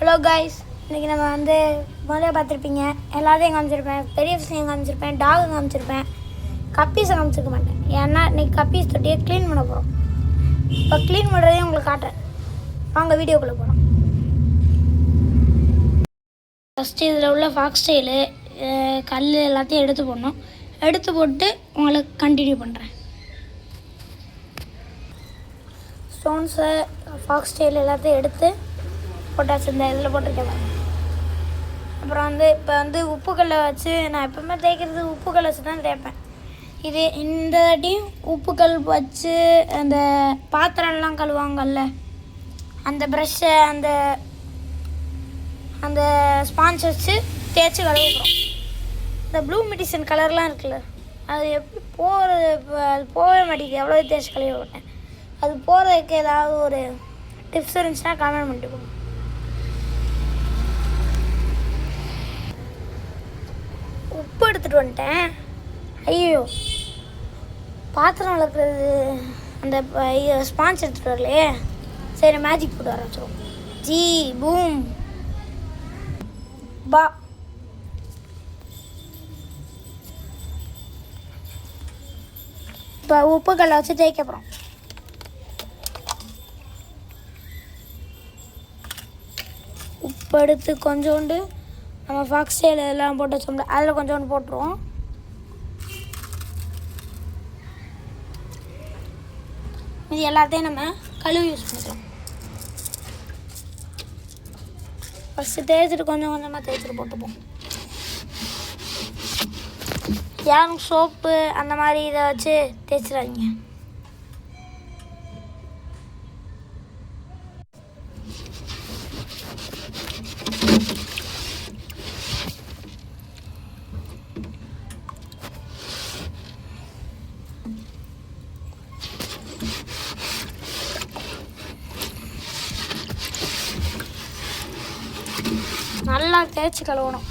Hello guys, இன்றைக்கி நம்ம முதல்ல பார்த்துருப்பீங்க. எல்லாத்தையும் காமிச்சிருப்பேன், பெரிய விஷயம் காமிச்சிருப்பேன், டாகு காமிச்சிருப்பேன், கப்பீஸை காமிச்சிருக்க மாட்டேன். ஏன்னா இன்றைக்கி கப்பீஸ் தொட்டியை க்ளீன் பண்ண போகிறோம். இப்போ க்ளீன் பண்ணுறதையும் உங்களுக்கு காட்டுறேன். வாங்க வீடியோக்குள்ளே போகிறோம். ஃபஸ்ட்டு இதில் உள்ள ஃபாக்ஸ் ஸ்டைலு கல் எல்லாத்தையும் எடுத்து போடணும். எடுத்து போட்டு உங்களுக்கு கண்டினியூ பண்ணுறேன். ஸ்டோன்ஸை ஃபாக்ஸ் ஸ்டைல் எல்லாத்தையும் எடுத்து போட்டாச்சு. இந்த இதில் போட்டிருக்கேன். அப்புறம் இப்போ உப்புக்கல்லை வச்சு நான் எப்போவுமே தேய்க்கிறது உப்புக்கல் வச்சு தான் தேய்ப்பேன். இது இந்த வாட்டியும் உப்புக்கல் வச்சு அந்த பாத்திரம்லாம் கழுவாங்கல்ல, அந்த ப்ரெஷ்ஷை அந்த ஸ்பான்ச் வச்சு தேய்ச்சி கழுவுறோம். இந்த ப்ளூ மெடிசன் கலர்லாம் இருக்குல்ல, அது எப்படி போகிறது? அது போகவே மாட்டேங்குது. எவ்வளோ தேய்ச்சி கழுவி விட்டேன். அது போகிறதுக்கு ஏதாவது ஒரு டிப்ஸ் இருந்துச்சுன்னா கமெண்ட் பண்ணிட்டு போங்க. உப்பு எடுத்துகிட்டு வந்துட்டேன். ஐயோ, பாத்திரம் வளர்க்குறது அந்த ஸ்பான்ஸ் எடுத்துகிட்டு வரலையே. சரி, மேஜிக் போட்டு வர வச்சுருவோம். ஜி பூம் பா. இப்போ உப்பு கல்லை வச்சு தேய்க்க போகிறோம். உப்பு எடுத்து கொஞ்சோண்டு நம்ம ஃபாக்ஸ் ஸ்டைல் எல்லாம் போட்டு வச்சோம்ல, அதில் கொஞ்சோண்டு போட்டுருவோம். இது எல்லாத்தையும் நம்ம கழுவி யூஸ் பண்ணிக்கலாம். ஃபஸ்ட்டு தேய்ச்சிட்டு கொஞ்சம் கொஞ்சமாக தேய்ச்சிட்டு போட்டுப்போம். யாரும் சோப்பு அந்த மாதிரி இதை வச்சு தேய்ச்சிடாதீங்க. நல்லா தேய்ச்சி கழுவணும்.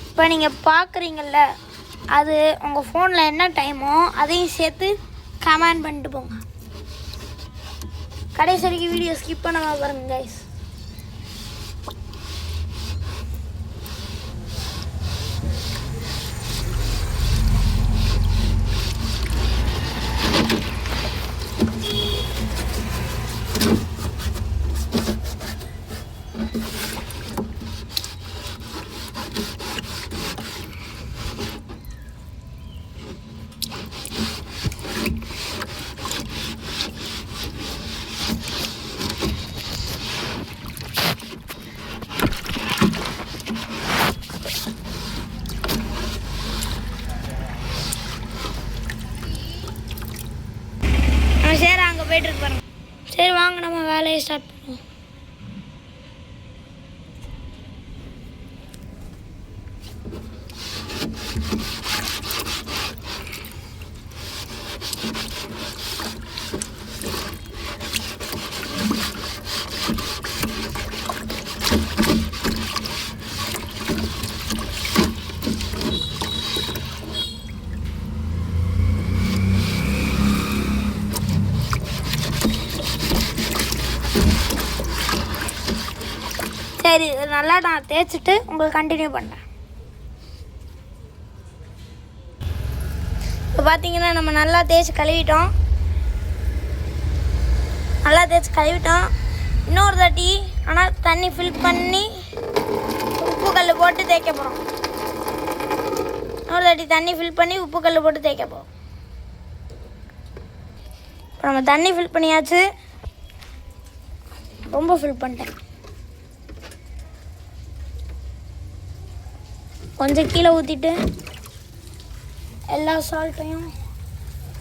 இப்போ நீங்கள் பார்க்குறீங்கள்ல, அது உங்கள் ஃபோனில் என்ன டைமோ அதையும் சேர்த்து கமெண்ட் பண்ணிட்டு போங்க. கடைசி வரைக்கும் வீடியோ ஸ்கிப் பண்ணாம பாருங்க கைஸ். சரி, அங்கே போய்ட்டு பாருங்க. சரி வாங்க, நம்ம வேலையை ஸ்டார்ட் பண்ணுவோம். சரி, நல்லா நான் தேய்ச்சிட்டு உங்களுக்கு கண்டினியூ பண்ணுறேன். இப்போ பார்த்தீங்கன்னா நம்ம நல்லா தேய்ச்சி கழுவிட்டோம். இன்னொரு தாட்டி ஆனால் தண்ணி ஃபில் பண்ணி உப்பு கல் போட்டு தேய்க்க போகிறோம். இப்போ நம்ம தண்ணி ஃபில் பண்ணியாச்சு. ரொம்ப ஃபில் பண்ணிட்டேன். கொஞ்சம் கீழே ஊற்றிட்டு எல்லா சால்ட்டையும்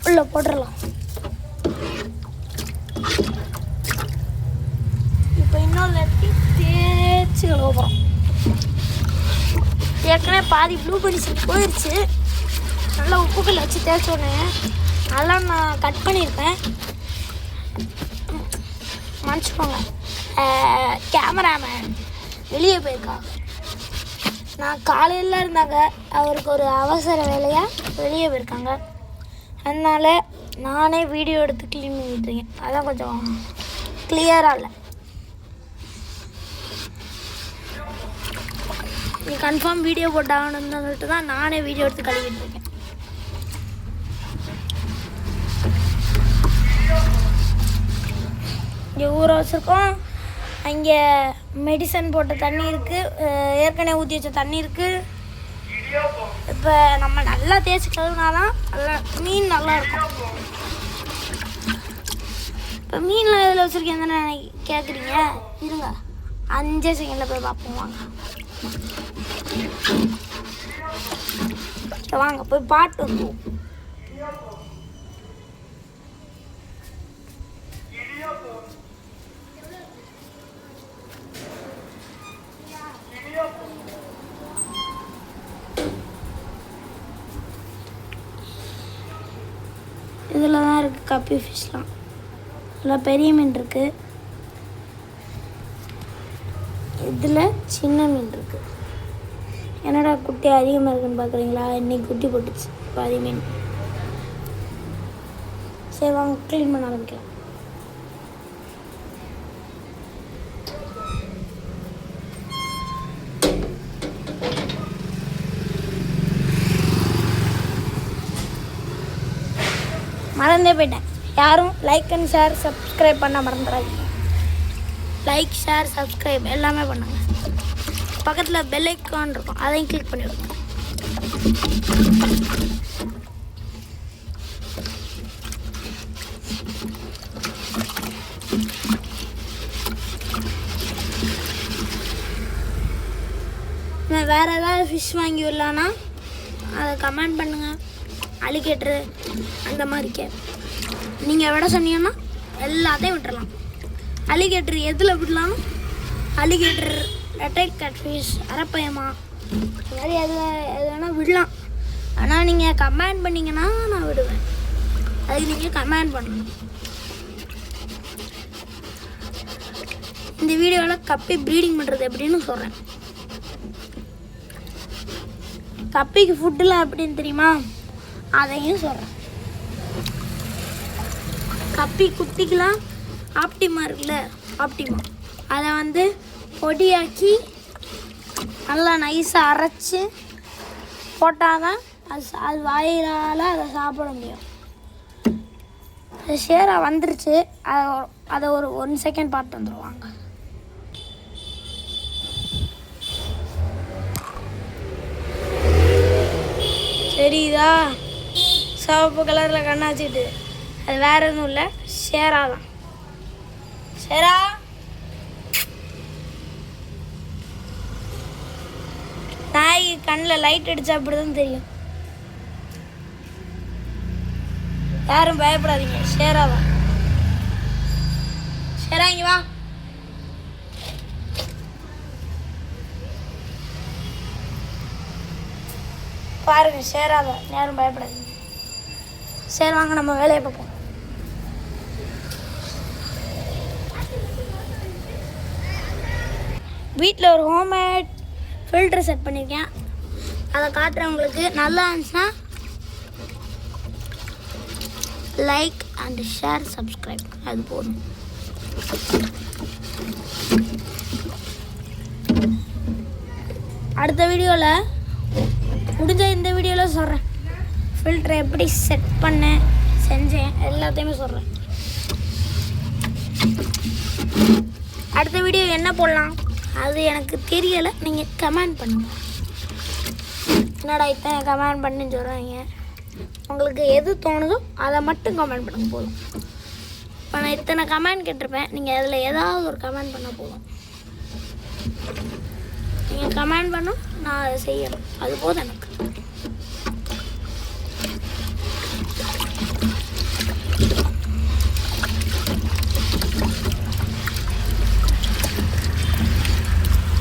உள்ளே போட்டுடலாம். இப்போ இன்னொரு வாட்டி தேய்ச்சி கழுவ போகிறோம். ஏற்கனவே பாதி ப்ளூ பென்சில் போயிடுச்சு. நல்லா உப்புக்கல்ல வச்சு தேய்ச்சோடனே அதெல்லாம் நான் கட் பண்ணியிருப்பேன். மன்னிச்சுக்கோங்க, கேமராமேன் வெளியே போயிருக்கா. நான் காலையில் இருந்தாங்க, அவருக்கு ஒரு அவசர வேலையாக வெளியே போயிருக்காங்க. அதனால் நானே வீடியோ எடுத்து க்ளீன் பண்ணிட்டுருக்கேன். அதான் கொஞ்சம் கிளியராக இல்லை. நீ கன்ஃபார்ம் வீடியோ போட்டாகணும்னு சொல்லிட்டு தான் நானே வீடியோ எடுத்து கழுவிட்டு இருக்கேன். இங்கே ஊற வச்சுருக்கோம். அங்கே மெடிசன் போட்ட தண்ணி இருக்குது, ஏற்கனவே ஊற்றி வச்ச தண்ணி இருக்குது. இப்போ நம்ம நல்லா தேய்ச்சி கழுவினாதான் நல்லா மீன் நல்லா இருக்கும். இப்போ மீனில் இதில் வச்சுருக்கேன் தானே கேட்குறீங்க, இருங்க 5 செகண்டில் போய் பார்ப்போம். வாங்க போய் பாட்டு வந்துவோம். இதில் தான் இருக்குது கப்பி ஃபிஷ்லாம். இதில் பெரிய மீன் இருக்குது, இதில் சின்ன மீன் இருக்குது. என்னடா குட்டி அதிகமாக இருக்குன்னு பார்க்குறீங்களா? இன்னைக்கு குட்டி போட்டுச்சு பாதி மீன். சரி வாங்க க்ளீன் பண்ண ஆரம்பிக்கலாம். மறந்தே போயிட்டேன். யாரும் லைக் அண்ட் ஷேர் சப்ஸ்கிரைப் பண்ண மறந்துடாதீங்க. லைக் ஷேர் சப்ஸ்கிரைப் எல்லாமே பண்ணுங்க. பக்கத்தில் பெல் ஐக்கான் இருக்கும், அதையும் கிளிக் பண்ணிவிடுங்க. வேறு ஏதாவது ஃபிஷ் வாங்கி விடலான்னா அதை கமெண்ட் பண்ணுங்கள். அலிகேட்ரு அந்த மாதிரிக்க நீங்கள் விட சொன்னீங்கன்னா எல்லாத்தையும் விட்டுடலாம். அலிகேட்ரு எதில் விடலாம்? அலிகேட்ரு, ரெட்டைல் கேட்ஃபிஷ், அரப்பயமா, இந்த மாதிரி எது வேணால் விடலாம். ஆனால் நீங்கள் கமெண்ட் பண்ணிங்கன்னா நான் விடுவேன். அதுக்கு நீங்கள் கமெண்ட் பண்ணணும். இந்த வீடியோவில் கப்பி ப்ரீடிங் பண்ணுறது எப்படின்னு சொல்கிறேன். கப்பிக்கு ஃபுட்டில் எப்படின்னு தெரியுமா? அதையும் சொல்கிறேன். கப்பி குட்டிக்கெலாம் ஆப்டிமா இருக்குல்ல, ஆப்டிமா அதை வந்து பொடியாக்கி நல்லா நைஸாக அரைச்சி போட்டால் தான் அது வாயிலால் அதை சாப்பிட முடியும். அது ஷேராக வந்துருச்சு. அதை ஒரு 1 செகண்ட் பார்த்து வந்துடுவாங்க. தெரியுதா? சிவப்பு கலரில் கண்ணாச்சிட்டு அது வேற எதுவும் இல்லை, ஷேரா தான். ஷேரா நாய்க்கு கண்ணில் லைட் அடித்தா அப்படி தான் தெரியும். யாரும் பயப்படாதீங்க, ஷேரா தான். ஷேரா இங்கே வா. பாருங்க, ஷேரா தான், யாரும் பயப்படாதீங்க. சரி வாங்க நம்ம வேலையை பார்ப்போம். வீட்டில் ஒரு ஹோம்மேட் ஃபில்டர் செட் பண்ணியிருக்கேன், அதை காட்டுறேன் உங்களுக்கு. நல்லா இருந்துச்சுன்னா லைக் அண்ட் ஷேர் சப்ஸ்கிரைப், அது போதும். அடுத்த வீடியோவில் முடிஞ்ச இந்த வீடியோவில் சொல்கிறேன் ஃபில்டரை எப்படி செட் பண்ணேன், செஞ்சேன், எல்லாத்தையுமே சொல்கிறேன். அடுத்த வீடியோ என்ன போடலாம் அது எனக்கு தெரியலை, நீங்கள் கமெண்ட் பண்ணுங்கள். என்னடா இத்தனை கமெண்ட் பண்ணின்னு சொல்கிறீங்க? உங்களுக்கு எது தோணுதோ அதை மட்டும் கமெண்ட் பண்ணுங்க போதும். இப்போ நான் இத்தனை கமெண்ட் கேட்டிருப்பேன், நீங்கள் அதில் ஏதாவது ஒரு கமெண்ட் பண்ண போதும். நீங்கள் கமெண்ட் பண்ணும், நான் அதை செய்யணும், அது போதும் எனக்கு.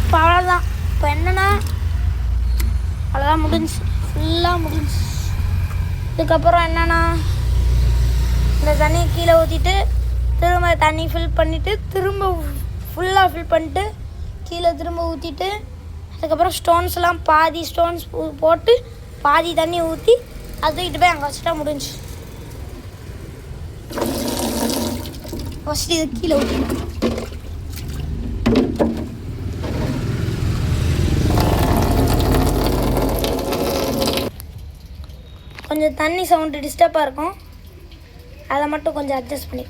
இப்போ அவ்வளோதான். இப்போ என்னென்னா அவ்வளோதான், முடிஞ்சு, ஃபுல்லாக முடிஞ்சு. இதுக்கப்புறம் என்னென்னா இந்த தண்ணியை கீழே ஊற்றிட்டு திரும்ப தண்ணி ஃபில் பண்ணிவிட்டு திரும்ப ஃபுல்லாக ஃபில் பண்ணிட்டு கீழே திரும்ப ஊற்றிட்டு அதுக்கப்புறம் ஸ்டோன்ஸ்லாம் பாதி ஸ்டோன்ஸ் போட்டு பாதி தண்ணி ஊற்றி அது தூக்கிட்டு போய் அங்கே வச்சுட்டா முடிஞ்சு. ஃபஸ்ட்டு இது கீழே ஊற்றிடும். கொஞ்சம் தண்ணி சவுண்டு டிஸ்டர்பாக இருக்கும், அதை மட்டும் கொஞ்சம் அட்ஜஸ்ட் பண்ணி.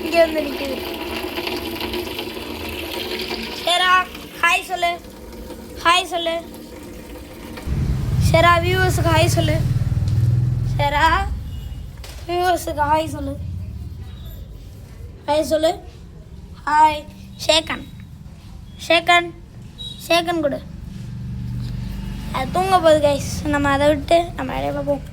இங்கே வந்து நிற்குது. ஷேரா ஹாய் சொல்லு, ஹாய் சொல்லு. ஷேரா வியூவர்ஸுக்கு ஹாய் சொல்லு. ஷேரா வியூவர்ஸுக்கு ஹாய் சொல்லு, ஹாய் சொல்லு. ஹாய். ஷேக்கன் ஷேக்கன் ஷேக்கன் கொடு. அது தூங்க போகுது கைஸ். நம்ம அதை விட்டு நம்ம இடையே பார்ப்போம்.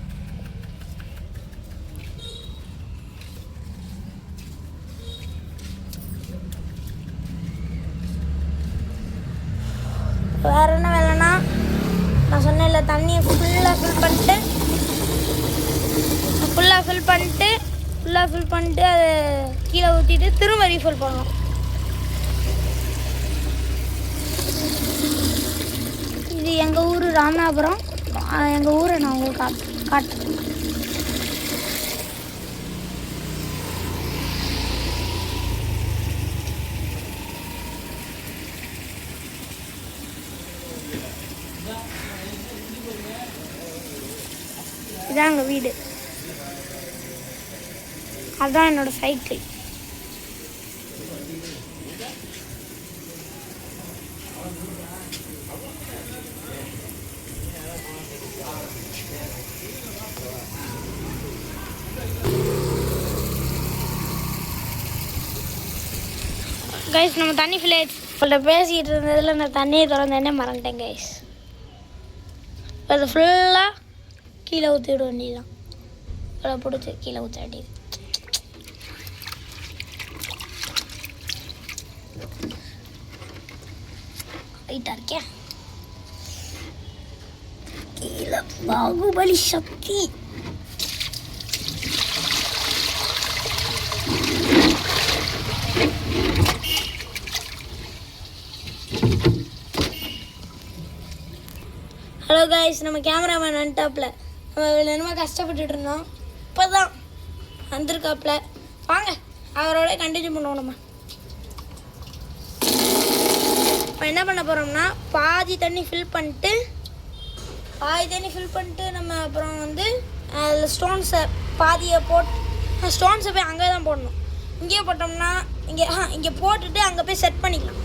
வேறு என்ன வேலைன்னா, நான் சொன்னேன்ல தண்ணியை ஃபுல்லாக ஃபில் பண்ணிட்டு அதை கீழே ஊற்றிட்டு திரும்ப ரீஃபில் பண்ணணும். இது எங்கள் ஊர் ராமநாதபுரம். எங்கள் ஊரை நான் உங்களுக்கு காட்டுறேன். இதான் எங்கள் வீடு, அதுதான் என்னோட சைக்கிள். கைஸ் நம்ம தண்ணி ஃபில் ஆயிடுச்சு. உங்கள்கிட்ட பேசிக்கிட்டு இருந்ததில் நான் தண்ணியை திறந்தேன்னே மறந்துட்டேன் கைஸ். அது ஃபுல்லாக கீழே ஊற்றி விட வேண்டியதுதான். இவ்வளோ பிடிச்சி கீழே ஊற்ற வேண்டியது. வெயிட்டாக இருக்கே. கீழே பாகுபலி சக்தி. ஹலோ கைஸ், நம்ம கேமராமேன் வந்துட்டாப்பில். நம்ம என்னமோ கஷ்டப்பட்டுட்டு இருந்தோம், இப்போ தான் வந்திருக்காப்புல. வாங்க அவரோட கண்டினியூ பண்ணுவோம். நம்ம இப்போ என்ன பண்ண போகிறோம்னா, பாதி தண்ணி ஃபில் பண்ணிட்டு நம்ம அப்புறம் வந்து அதில் ஸ்டோன்ஸை பாதியை ஸ்டோன்ஸை போய் அங்கே தான் போடணும். இங்கேயே போட்டோம்னா இங்கே போட்டுட்டு அங்கே போய் செட் பண்ணிக்கலாம்.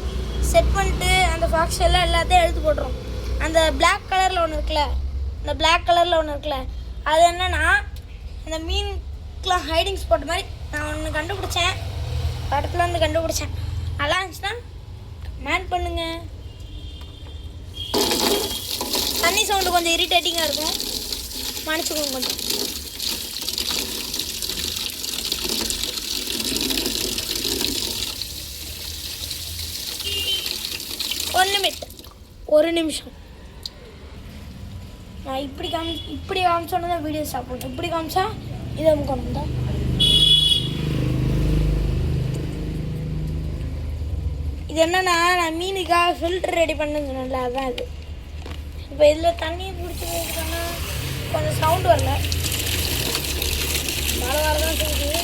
செட் பண்ணிட்டு அந்த பாக்ஸ் எல்லாம் எல்லாத்தையும் எடுத்து போட்டுரும். அந்த பிளாக் கலரில் ஒன்று இருக்குல்ல, அது என்னென்னா அந்த மீனுக்குலாம் ஹைடிங் ஸ்பாட் மாதிரி நான் ஒன்று கண்டுபிடிச்சேன். படத்தில் வந்து கண்டுபிடிச்சேன். நல்லா இருந்துச்சுன்னா கமெண்ட் பண்ணுங்க. தண்ணி சவுண்டு கொஞ்சம் இரிட்டேட்டிங்காக இருக்கும், மன்னிச்சுக்கோங்க கொஞ்சம். ஒரு நிமிஷம். நான் இப்படி காமிச்சோன்னு தான் வீடியோ ஸ்டாப் பண்ணுறேன். இப்படி காமிச்சா இதை முக்கணும் தான். இது என்னன்னா, நான் மீனுக்காக ஃபில்டர் ரெடி பண்ணேன்னு சொன்னேன்ல, அதுதான் இது. இப்போ இதில் தண்ணியை பிடிச்சி வைக்கிறாங்க, கொஞ்சம் சவுண்டு வரல, மழை வரதான் செய்யுது.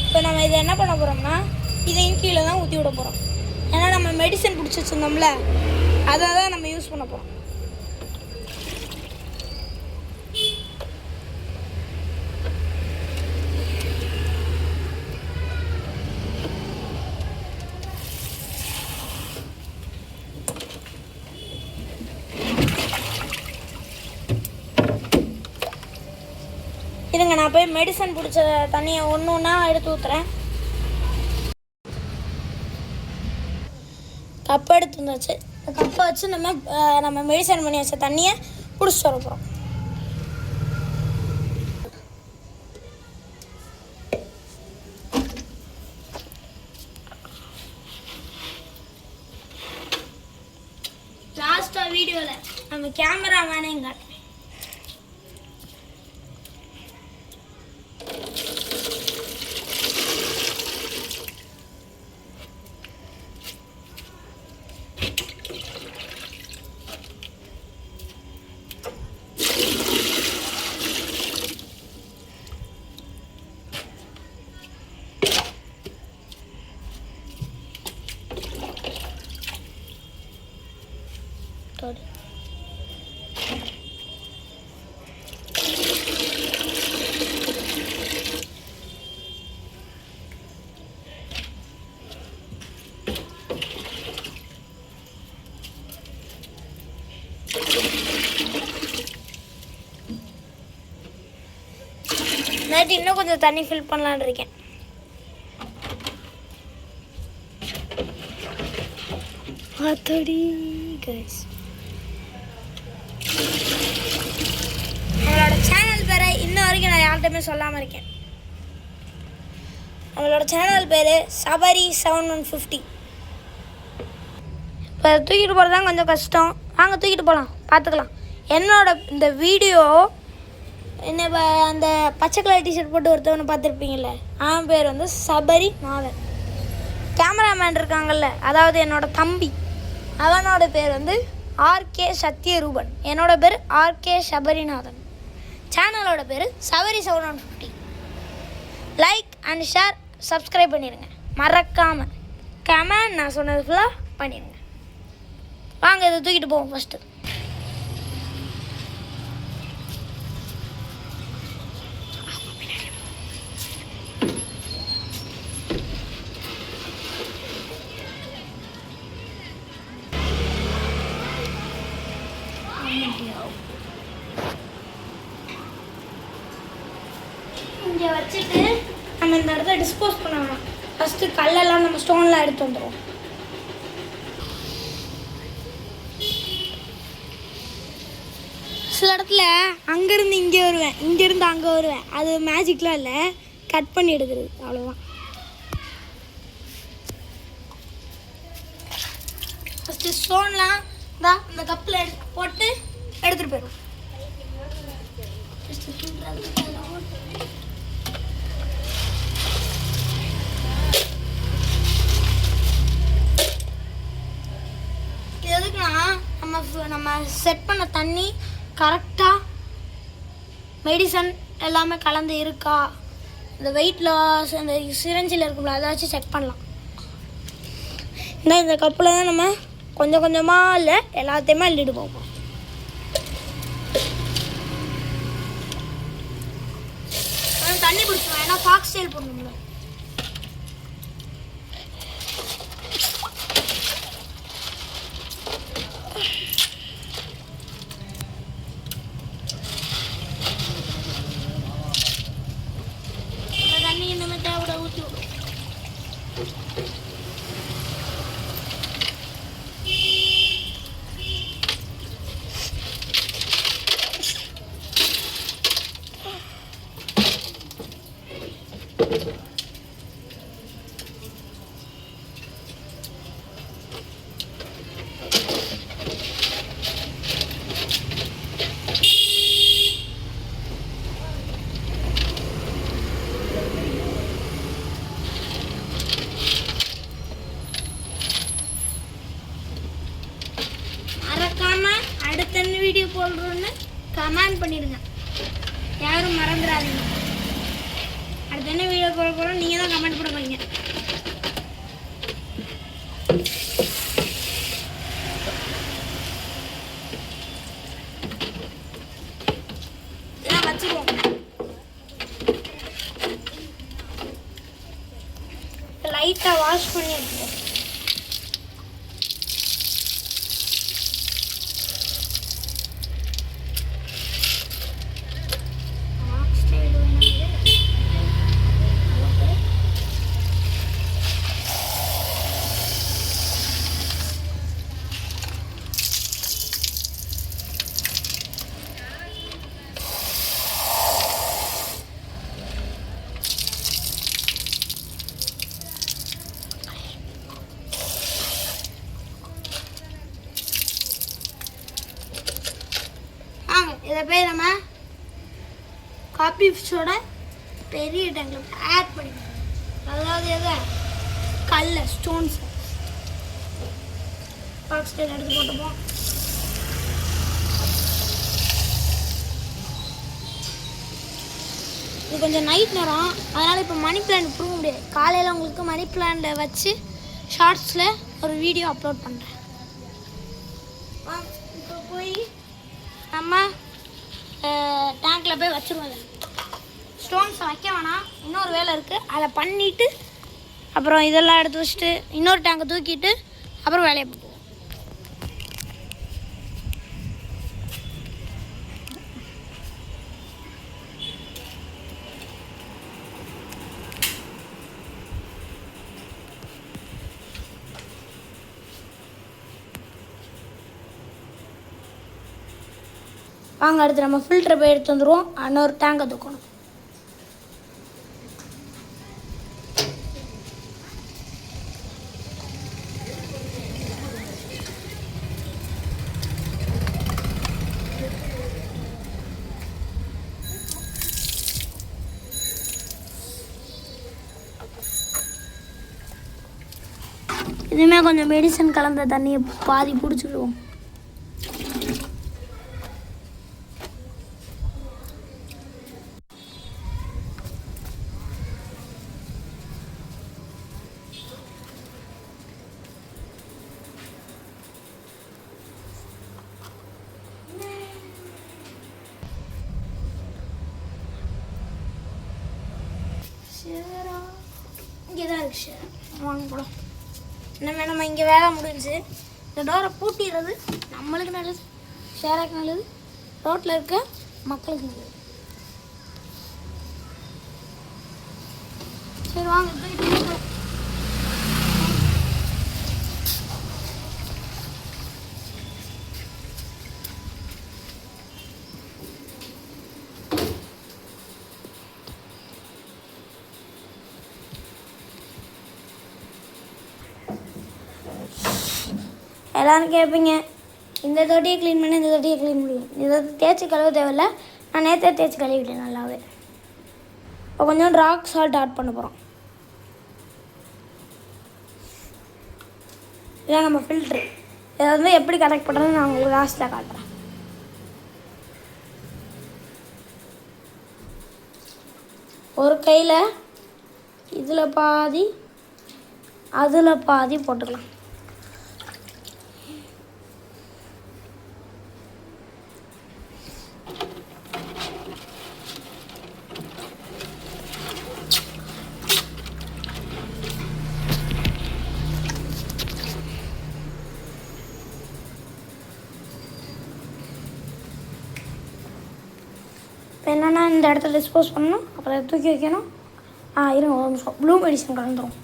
இப்போ நம்ம இதை என்ன பண்ண போகிறோம்னா, இதையும் கீழே தான் ஊற்றி விட போகிறோம். ஏன்னா நம்ம மெடிசன் பிடிச்சி வச்சுருந்தோம்ல, அதை தான் நம்ம யூஸ் பண்ண போகிறோம். இருங்க, நான் போய் மெடிசன் பிடிச்ச தண்ணியை ஒன்று ஒன்றா எடுத்து ஊற்றுறேன். கப்பை எடுத்து வந்தாச்சு. இந்த கப்பை வச்சு நம்ம மெடிசன் பண்ணி வச்ச தண்ணியை பிடிச்சிட்டு வர போகிறோம். லாஸ்ட்டாக வீடியோவில் நம்ம கேமராமேனையும் காட்டுறேன். நைட்டு இன்னும் கொஞ்சம் தண்ணி ஃபில் பண்ணலான்னு இருக்கேன். நம்மளோட சேனல் பேரை இன்ன வரைக்கும் நான் யார்கிட்டயுமே சொல்லாமல் இருக்கேன். நம்மளோட சேனல் பேர் சபரி 7150. இப்போ தூக்கிட்டு போகிறது தான் கொஞ்சம் கஷ்டம். வாங்க தூக்கிட்டு போகலாம், பார்த்துக்கலாம். என்னோட இந்த வீடியோ என்ன அந்த பச்சை கலர் டிஷர்ட் போட்டு ஒருத்தவனை பார்த்துருப்பீங்கள்ல, அவன் பேர் வந்து சபரி நாதன். கேமராமேன் இருக்காங்கல்ல, அதாவது என்னோட தம்பி, அவனோட பேர் வந்து ஆர்கே சத்யரூபன். என்னோட பேர் ஆர்கே சபரிநாதன். சேனலோட பேர் Sabari 7150. Like and share subscribe பண்ணிடுங்க மறக்காமல். கமெண்ட் நான் சொன்னது ஃபுல்லாக பண்ணிடுங்க. வாங்க இதை தூக்கிட்டு போவோம். ஃபஸ்ட்டு இங்கே வச்சுட்டு நம்ம இந்த இடத்த டிஸ்போஸ் பண்ண வேணாம். ஃபஸ்ட்டு கல்லெல்லாம் நம்ம ஸ்டோன்லாம் எடுத்து வந்துடுவோம். சில இடத்துல அங்கேருந்து இங்கே வருவேன், இங்கேருந்து அங்கே வருவேன். அது மேஜிக்லாம் இல்லை, கட் பண்ணி எடுக்கிறது, அவ்வளோதான். ஃபஸ்ட்டு ஸ்டோன்லாம் தான் இந்த கப்பில் போட்டு எடுத்துகிட்டு போயிடுவோம். இது எதுக்குன்னா நம்ம செட் பண்ண தண்ணி கரெக்டாக மெடிசன் எல்லாமே கலந்து இருக்கா, இந்த வெயிட் லாஸ் அந்த சிரஞ்சில் இருக்கும்ல, அதை வச்சு செக் பண்ணலாம். இந்த கப்பில் தான் நம்ம கொஞ்சம் கொஞ்சமாக இல்லை எல்லாத்தையுமே அள்ளிட்டு போவோம். தண்ணி குடிச்சுவேன், ஏன்னா ஃபாக்ஸ் ஸ்டைல் போடணும்ல. தண்ணி இன்னுமே தேவைப்பட ஊற்றி விடும். அடுத்த என்ன வீடியோ போடுறோன்னு கமெண்ட் பண்ணிடுங்க, யாரும் மறந்துடாதீங்க. அடுத்த என்ன வீடியோ போட போகிறோம் நீங்கள் தான் கமெண்ட் பண்ண போறீங்க. இதெல்லாம் வச்சுருவோம். லைட்டாக வாஷ் பண்ணி எடுத்துவோம். இதை போய் நம்ம காபி ஃபிஷ்ஷோட பெரிய டேங்கில் ஆட் பண்ணிக்கணும். அதாவது எதை கல்ல ஸ்டோன்ஸ் பாக்ஸ் டைல் எடுத்து போட்டுப்போம். இது கொஞ்சம் நைட் நேரம், அதனால் இப்போ மணி பிளான்ட் கொடுக்க முடியாது. காலையில் உங்களுக்கு மணி பிளான்ட்டை வச்சு ஷார்ட்ஸில் ஒரு வீடியோ அப்லோட் பண்ணுறேன். இப்போ போய் நம்ம டேங்க்கில் போய் வச்சுருவோம். ஸ்டோன்ஸை வைக்க வேணாம், இன்னொரு வேலை இருக்குது, அதை பண்ணிவிட்டு அப்புறம் இதெல்லாம் எடுத்து வச்சுட்டு இன்னொரு டேங்கை தூக்கிட்டு அப்புறம் வேலையை பார்ப்போம். வாங்க அடுத்து நம்ம ஃபில்டரை போய் எடுத்து வந்துடுவோம். இன்னொரு டேங்கை தூக்கணும். இதுவுமே கொஞ்சம் மெடிசன் கலந்த தண்ணியை பாதி பிடிச்சிடுவோம். இங்கே தான் இருக்கு சார். வாங்க போடும். இனிமேல் நம்ம இங்கே வேலை முடிஞ்சு இந்த டோரை பூட்டிடுறது நம்மளுக்கு நல்லது, ஷேராக்கு நல்லது, ரோட்டில் இருக்க மக்களுக்கு நல்லது. சரி வாங்க போயிட்டு எல்லோரும் கேட்பீங்க, இந்த தொட்டியை க்ளீன் பண்ணி இந்த தொட்டியை க்ளீன் பண்ணி. இதை தேய்ச்சி கழுவ தேவையில்லை, நான் நேற்றே தேய்ச்சி கழுவிட்டேன் நல்லாவே. இப்போ கொஞ்சம் ராக் சால்ட் ஆட் பண்ண போகிறோம். இதான் நம்ம ஃபில்ட்ரு. இதை வந்து எப்படி கனெக்ட் பண்ணுறதுன்னு நான் உங்களுக்கு லாஸ்ட்டில் காட்டுறேன். ஒரு கையில் இதில் பாதி அதில் பாதி போட்டுக்கலாம். இப்போ என்னென்னா இந்த இடத்துல டிஸ்போஸ் பண்ணணும், அப்புறம் தூக்கி வைக்கணும். இருங்க ஒரு நிமிஷம், ப்ளூ மெடிசன் கலந்துரும்.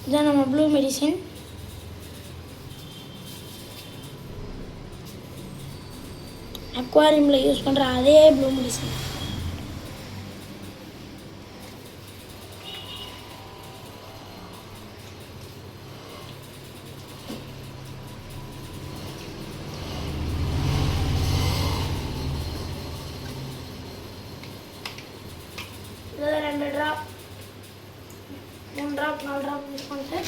இதுதான் நம்ம ப்ளூ மெடிசன். அக்வாரியமில் யூஸ் பண்ணுற அதே ப்ளூ மெடிசன். இதில் 2 ட்ராப் 3 ட்ராப் 4 ட்ராப் யூஸ் பண்ணிட்டு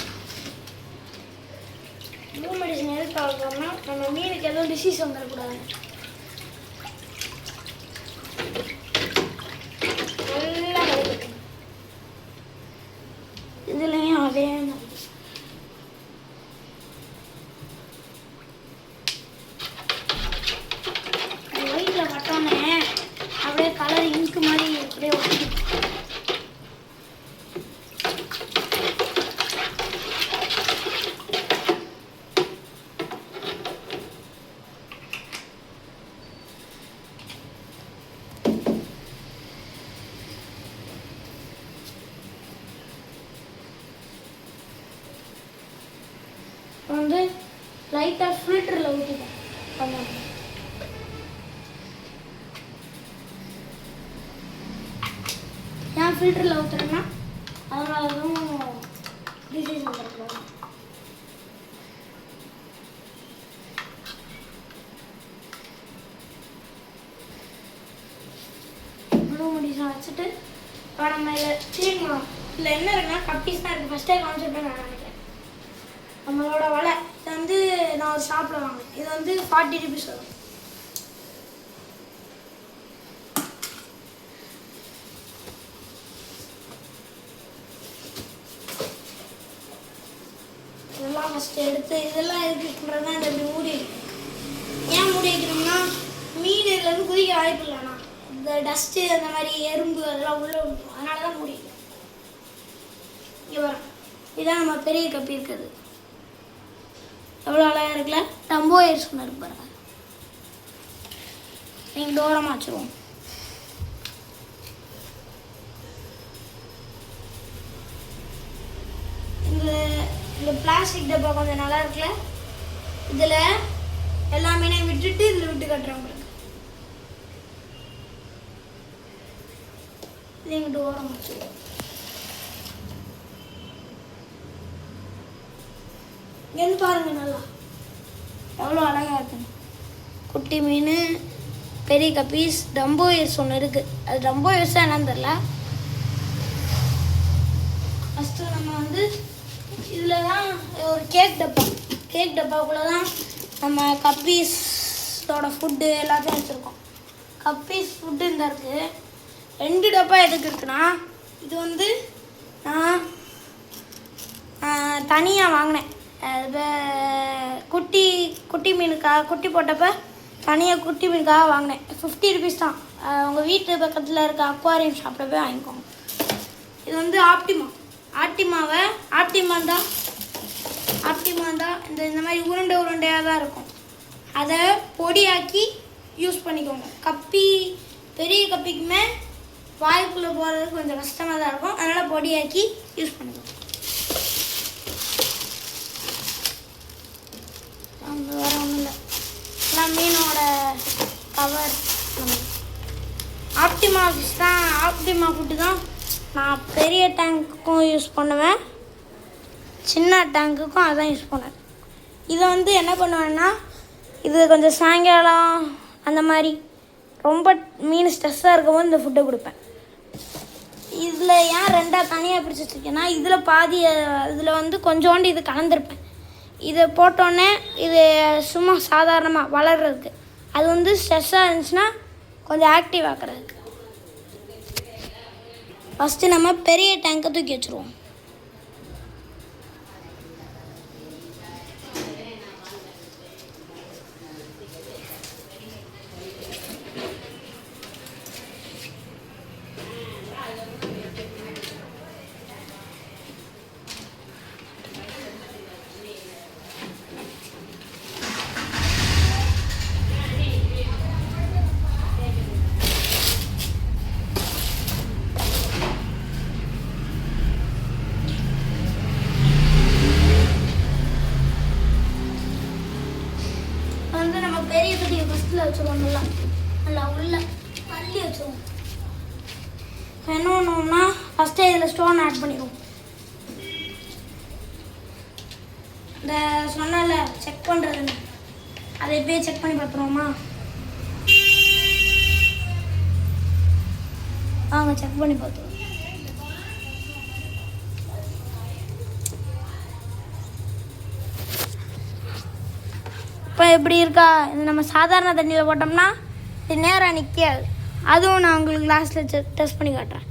ப்ளூ மெடிசன் எதுக்கு ஆகுறோம்னா நம்ம மீனுக்கு எதுவும் டிசீஸ் வந்துடக்கூடாது. இதுலேயும் அதே ஒயிட்டில் பட்டோன்னே அப்படியே கலர் இங்கு மாதிரி அப்படியே ஒட்டி. வந்து லைட்டாக ஃபில்டரில் ஊற்றிட்டேன். ஏன் ஃபில்டரில் ஊற்றுறேன்னா அதனால எதுவும் டிசீஸ் வந்துருக்கலாம். ப்ளூ மெடிசன் வச்சுட்டு இப்போ நம்ம இதில் க்ளீன் பண்ணோம். இதில் என்ன இருக்குன்னா கப்பீஸ் தான் இருக்குது. ஃபஸ்ட்டே கான்செப்டாக நான் நினைக்கிறேன். நம்மளோட வலை இது வந்து நான் ஒரு ஷாப்பில் வாங்கினேன். இது வந்து 40 rupees வரும். இதெல்லாம் ஃபஸ்ட்டு எடுத்து இதெல்லாம் இருக்குன்றதுதான் இந்த இப்படி மூடி வைக்கணும். ஏன் மூடி வைக்கணும்னா மீன் இதுலேருந்து குதிக்க வாய்ப்பு இல்லைண்ணா. இந்த டஸ்ட்டு அந்த மாதிரி எறும்பு அதெல்லாம் உள்ளே விடும். அதனால தான் மூடி வைக்கணும். இங்கே வரும். இதான் நம்ம பெரிய கப்பி இருக்குது. எவ்வளோ அழகாக இருக்குல்ல? டம்போ ஏர் ஸ்பூன் இருக்கு பாருங்க. நீங்கள் தூரமாக வச்சுருவோம். இந்த பிளாஸ்டிக் டப்பா கொஞ்சம் நல்லா இருக்குல்ல? இதில் எல்லாமே விட்டுட்டு இதில் விட்டு கட்டுறேன் உங்களுக்கு. இது எங்கிட்ட ஓரம் வச்சுருவோம். இங்கேருந்து பாருங்க நல்லா எவ்வளோ அழகாக இருக்குங்க. குட்டி மீன், பெரிய கப்பீஸ், டம்போ எஸ் ஒன்று இருக்குது. அது டம்போ எஸ்ஸாக என்னன்னு தெரில. ஃபஸ்ட்டு நம்ம வந்து இதில் தான் ஒரு கேக் டப்பாக்குள்ளே தான் நம்ம கப்பீஸோட ஃபுட்டு எல்லாத்தையும் வச்சுருக்கோம். கப்பீஸ் ஃபுட்டு இந்த இருக்குது. 2 டப்பா எதுக்கு இருக்குன்னா, இது வந்து நான் தனியாக வாங்கினேன். குட்டி மீனுக்காக, குட்டி போட்டப்போ தனியாக குட்டி மீனுக்காக வாங்கினேன். 50 ருபீஸ் தான். உங்கள் வீட்டு பக்கத்தில் இருக்க அக்வாரியம் ஷாப்பில் போய் வாங்கிக்கோங்க. இது வந்து ஆப்டிமா தான் இந்த மாதிரி உருண்டையாக தான் இருக்கும். அதை பொடியாக்கி யூஸ் பண்ணிக்கோங்க. பெரிய கப்பிக்குமே வாய்க்குள்ளே போகிறது கொஞ்சம் கஷ்டமாக தான் இருக்கும். அதனால் பொடியாக்கி யூஸ் பண்ணிக்கோங்க. அங்கே வேறு ஒன்றும் இல்லை. எல்லாம் மீனோட கவர். ஆப்டிமா ஃபுட்டு தான் நான் பெரிய டேங்க்குக்கும் யூஸ் பண்ணுவேன், சின்ன டேங்க்குக்கும் அதான் யூஸ் பண்ணுவேன். இதை வந்து என்ன பண்ணுவேன்னா, இது கொஞ்சம் சாயங்காலம் அந்த மாதிரி ரொம்ப மீன் ஸ்ட்ரெஸ்ஸாக இருக்கும்போது இந்த ஃபுட்டை கொடுப்பேன். இதில் ஏன் 2ஆக தனியாக பிரித்து வச்சுருக்கேன்னா, இதில் பாதி, இதில் வந்து கொஞ்சோண்டு இது கலந்துருப்பேன். இதை போட்டோன்னே இது சும்மா சாதாரணமாக வளர்கிறதுக்கு, அது வந்து ஸ்ட்ரெஸ்ஸாக இருந்துச்சுன்னா கொஞ்சம் ஆக்டிவ் ஆக்குறதுக்கு. ஃபஸ்ட்டு நம்ம பெரிய டேங்கை தூக்கி வச்சுருவோம். பெரிய பெரிய ஃபஸ்ட்டில் வச்சுருவோம். நல்லா உள்ள தள்ளி வச்சுருவோம். என்ன பண்ணுவோம்னா, ஃபஸ்ட்டே இதில் ஸ்டோன் ஆட் பண்ணிடுவோம். இந்த சொன்னால செக் பண்ணுறதுன்னு, அதை இப்போயே செக் பண்ணி பார்த்துருவோமா? வாங்க செக் பண்ணி பார்த்துருவோம். இப்போ எப்படி இருக்கா? இது நம்ம சாதாரண தண்ணியில் போட்டோம்னா இது நேராக நிற்காது. அதுவும் நான் உங்களுக்கு லாஸ்ட்டில் டெஸ்ட் பண்ணி காட்டுறேன்.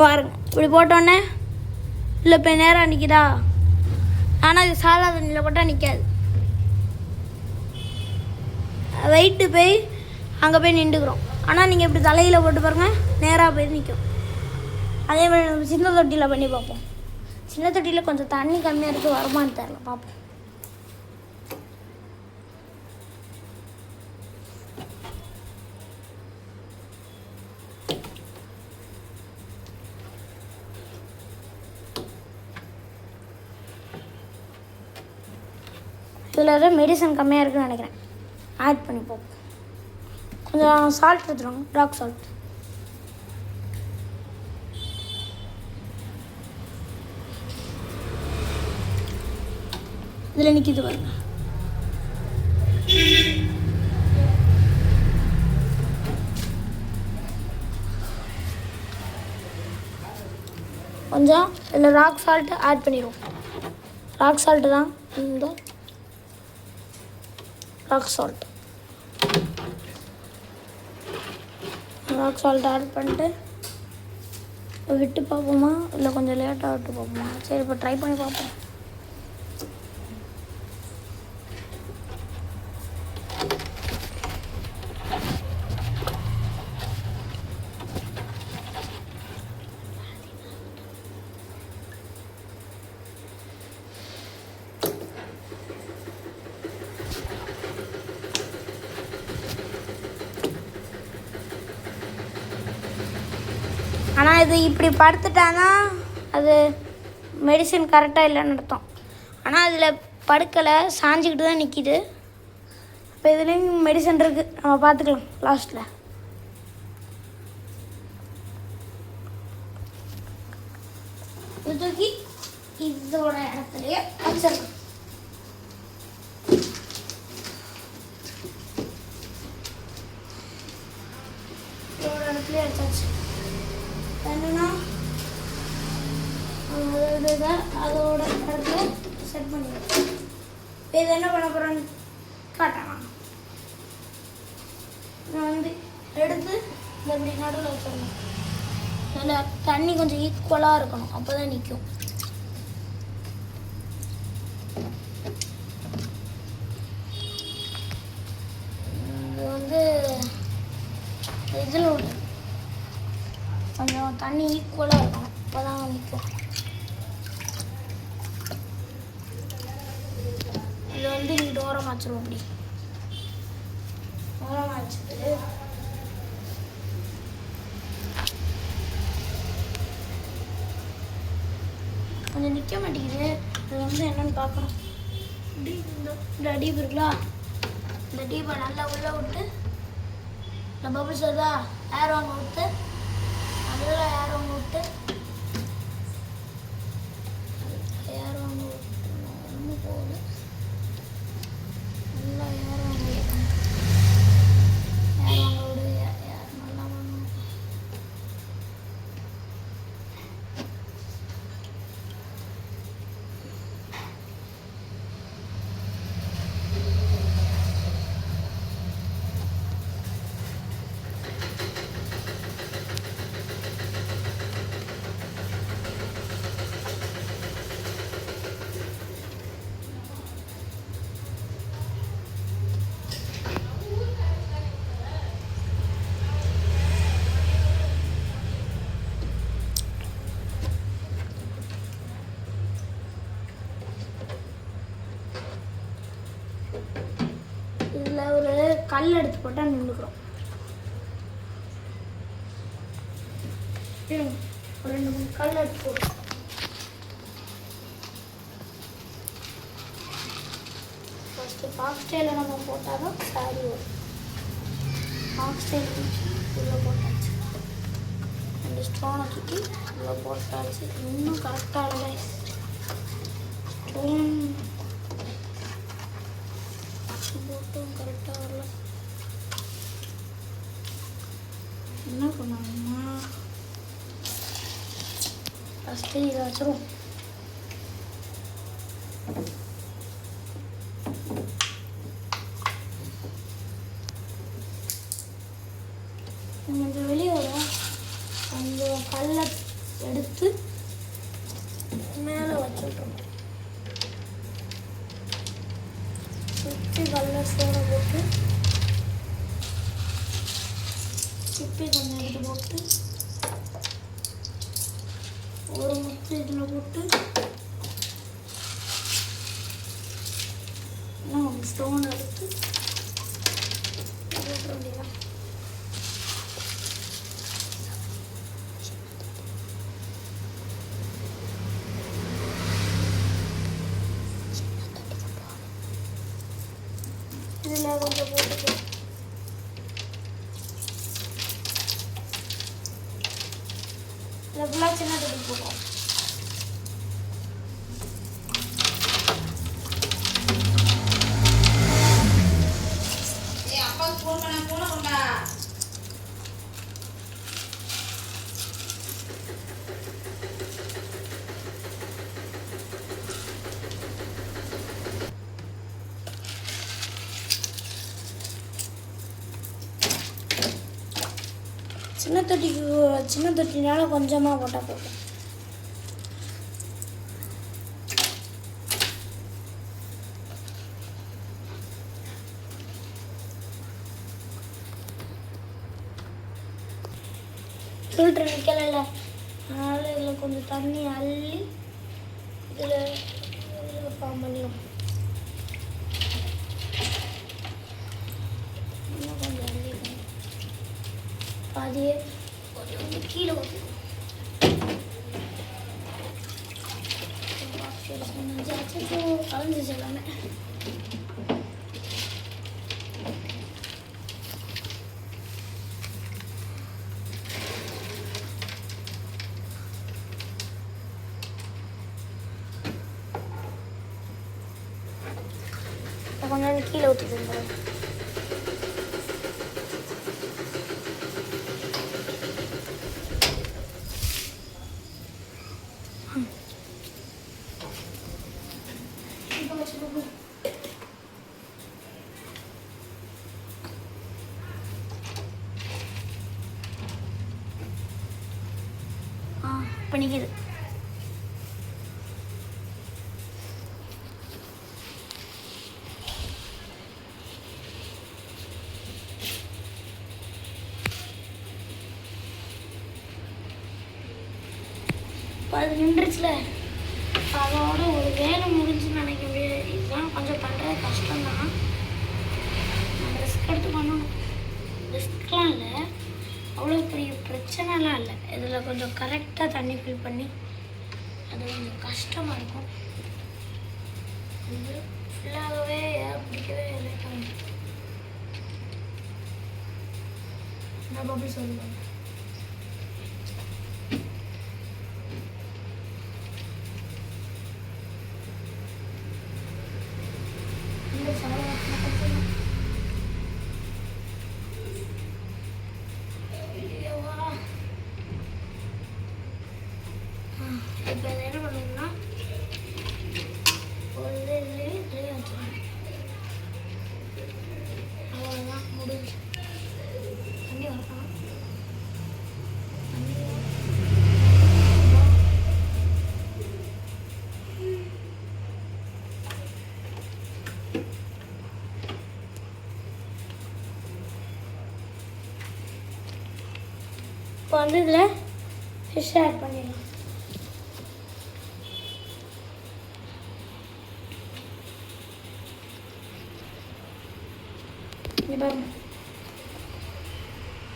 பாருங்க, இப்படி போட்டோன்னே இல்லை இப்போ நேராக நிற்கிதா? ஆனால் இது சாதாரண தண்ணியில் போட்டால் நிற்காது. வெயிட்டு போய் அங்கே போய் நின்றுக்கிறோம். ஆனால் நீங்கள் இப்படி தலையில் போட்டு பாருங்கள், நேராக போய் நிற்கும். அதே மாதிரி நம்ம சின்ன தொட்டியில் பண்ணி பார்ப்போம். சின்ன தொட்டியில் கொஞ்சம் தண்ணி கம்மியாக இருக்குது, வருமானு தெரில, பார்ப்போம். இதில் மெடிசன் கம்மியாக இருக்குதுன்னு நினைக்கிறேன். ஆட் பண்ணி பார்ப்போம். கொஞ்சம் சால்ட் எடுத்துருவாங்க, ராக் சால்ட். இதில் நிற்கிது பாருங்க. கொஞ்சம் இதில் ராக் சால்ட்டு ஆட் பண்ணிடுவோம். ராக் சால்ட்டு தான் இந்த rock salt. Rock salt add பண்ணிட்டு விட்டு பார்ப்போமா, இல்லை கொஞ்சம் லேட்டாக விட்டு பார்ப்போமா? சரி, இப்போ ட்ரை பண்ணி பார்ப்போம். ஆனால் இது இப்படி படுத்துட்டானா அது மெடிசன் கரெக்டாக இல்லைன்னு அர்த்தம். ஆனால் அதில் படுக்கலை, சாஞ்சிக்கிட்டு தான் நிற்கிது. இப்போ இதுலேயும் மெடிசன் இருக்குது, நம்ம பார்த்துக்கலாம் லாஸ்ட்டில். இது தூக்கி இதோட இடத்துலையே வச்சிடலாம். இதோட இடத்துலையே வச்சாச்சு. என்னன்னா அதோட இடத்துல செட் பண்ணிடுறேன். இது என்ன பண்ண போகிறேன்னு காட்டலாம். நான் வந்து எடுத்து இந்த இப்படி நடுவில் வச்சிடணும். அதில் தண்ணி கொஞ்சம் ஈக்குவலாக இருக்கணும், அப்போ தான் நிற்கும். இது வந்து இதில் கொஞ்சம் தண்ணி ஈக்குவலாக இருக்கணும், அப்போ தான் நிற்கும். இது வந்து இங்கிட்ட ஓரமாக வச்சிருவோம். அப்படி ஓரமாக வச்சுட்டு கொஞ்சம் நிற்க மாட்டேங்குது. இது வந்து என்னென்னு பார்க்கணும். இப்படி இந்த டீப் இருக்குல்ல, இந்த டீப்பை நல்லா உள்ளே விட்டு இந்த பபிள்ஸ் வருதா, ஏர் வாங்க விட்டு நல்லா ஏர் வாங்க விட்டு ஒன்றும் போகுது. நல்லா ஏர் வாங்க விடணும். ஏர் வாங்க விடு, ஏர் நல்லா வாங்கணும். இதில் ஒரு கல் எடுத்து போட்டால் நின்றுக்கிறோம். ஒரு 2-3 கல் எடுத்து போடுறோம். ஃபஸ்ட்டு ஃபாக்ஸ்டைலில் நம்ம போட்டால் தான் சாரி வரும். ஃபாக்ஸ்டைல் உள்ளே போட்டாச்சு. 2 ஸ்டோனை சுற்றி உள்ளே போட்டாச்சு. இன்னும் கரெக்டாக இல்லை. ஸ்டோன் போட்டும் கரெக்டாக வரல. என்ன பண்ணாங்கன்னா ஃபஸ்ட்டு இதை வச்சிருவோம். கொஞ்சம் வெளியே வரும். அந்த கல்லை எடுத்து மேலே வச்சுட்டோம். சுற்றி கல்லை சோறை போட்டு சிப்பி கொஞ்சம் எடுத்து போட்டு ஒரு முத்து இதில் போட்டு இன்னும் ஸ்டோன் எடுத்து போட்டு வேண்டியதான். இதில் கொஞ்சம் போட்டுட்டு இதில் ஃபுல்லாக சின்ன தட்டி போட்டோம். சின்ன தொட்டினால கொஞ்சமாக போட்டால் போதும். ஃபில்டர் நிற்கல, அதனால் இதில் கொஞ்சம் தண்ணி அள்ளி இதில் ஃபார்ம் பண்ணிடும். இன்னும் கொஞ்சம் அள்ளி பாதியே கொஞ்சம் கீழே ஊற்றிடும். கலந்துச்சு எல்லாமே. கொஞ்சம் கீழே ஊற்றிட்டு பண்ணிக்குது. அது நின்றுச்சுல, அதோட ஒரு வேலை முடிஞ்சுன்னு நினைக்க முடியாது. இதுதான் கொஞ்சம் பண்ணுறது கஷ்டம்தான். நம்ம ரிஸ்க் எடுத்து பண்ணணும். ரிஸ்க்லாம் இல்லை, அவ்வளோ பெரிய பிரச்சனைலாம் இல்லை. இதில் கொஞ்சம் கரெக்டாக தண்ணி ஃபில் பண்ணி அது கொஞ்சம் கஷ்டமாக இருக்கும். இது ஃபுல்லாகவே பிடிக்கவே லேட்டாக இருக்கும். நான் அப்படி சொல்லுவேன். இப்போ இதை என்ன பண்ணணும்னா ஒரு இதுலேயே வச்சுக்கணும். அவ்வளோதான், முடிஞ்சு. தண்ணி வரணும். இப்போ வந்து இதில் ஃபிஷ் ஆட் பண்ணிடலாம்.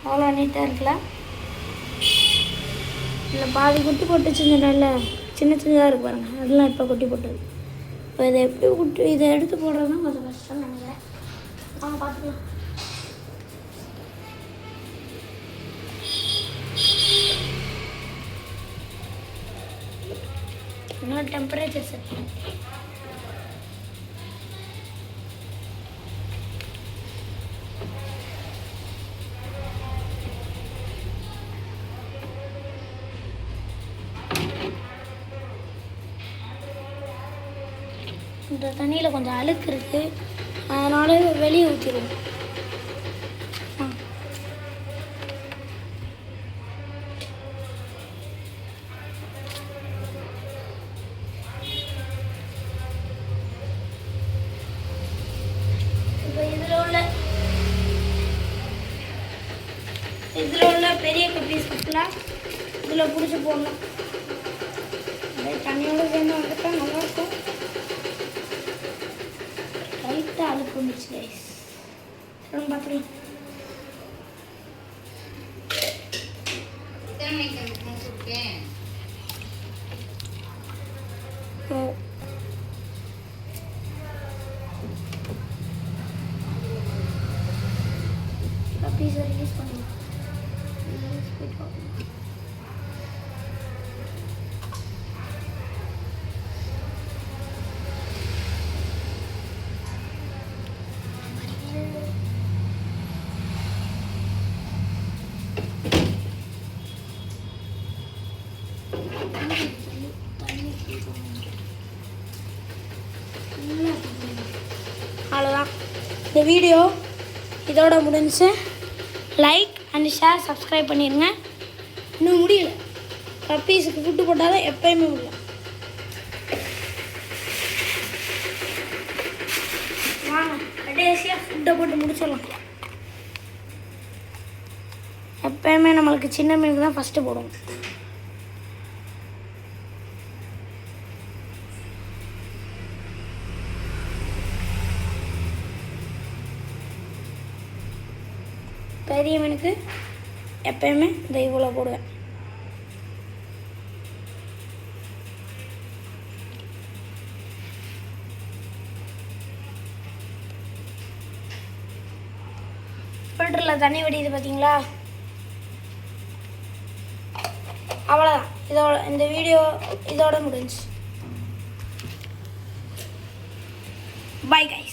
அவ்வளோ நீட்டாக இருக்குல்ல. இல்லை பாதி குட்டி போட்டுச்சு, நல்ல சின்ன சின்னதாக இருக்கு பாருங்கள். அதெல்லாம் இப்போ குட்டி போட்டது. இப்போ இதை எப்படி இதை எடுத்து போடுறது தான் கொஞ்சம் கஷ்டம் நினைக்கிறேன். பார்த்துக்கலாம். இன்னும் டெம்பரேச்சர் செட் இந்த தண்ணியில் கொஞ்சம் அழுக்கு இருக்குது, அதனால வெளியே ஊற்றிடுவோம். இப்போ இதில் உள்ள பெரிய கப்பீஸ் ஃபுல்லாக இதில் பிடிச்சி போடணும். அதே தண்ணியோடு சேர்ந்து வந்துட்டால் நல்லாயிருக்கும். லைட்டாக அழுக்கு வந்துச்சு கைஸ். பார்த்துக்கலாம். கப்பீஸை ரிலீஸ் பண்ணுவோம். அவ்வளோதான், இந்த வீடியோ இதோட முடிஞ்சு. லைக் அண்ட் ஷேர், சப்ஸ்கிரைப் பண்ணிடுங்க. இன்னும் முடியல. கப்பீஸுக்கு ஃபுட்டு போட்டால் தான் எப்போயுமே முடியும். வாங்க கடைசியாக ஃபுட்டை போட்டு முடிச்சிடலாம். எப்போயுமே நம்மளுக்கு சின்ன மீனுக்கு தான் ஃபஸ்ட்டு போடுவோம். பெரிய மீனுக்கு எப்பயுமே இந்த இவ்வளோ போடுவேன். தண்ணி வடியுது பார்த்தீங்களா? அவ்வளோதான். இந்த வீடியோ இதோட முடிஞ்சு. Bye guys.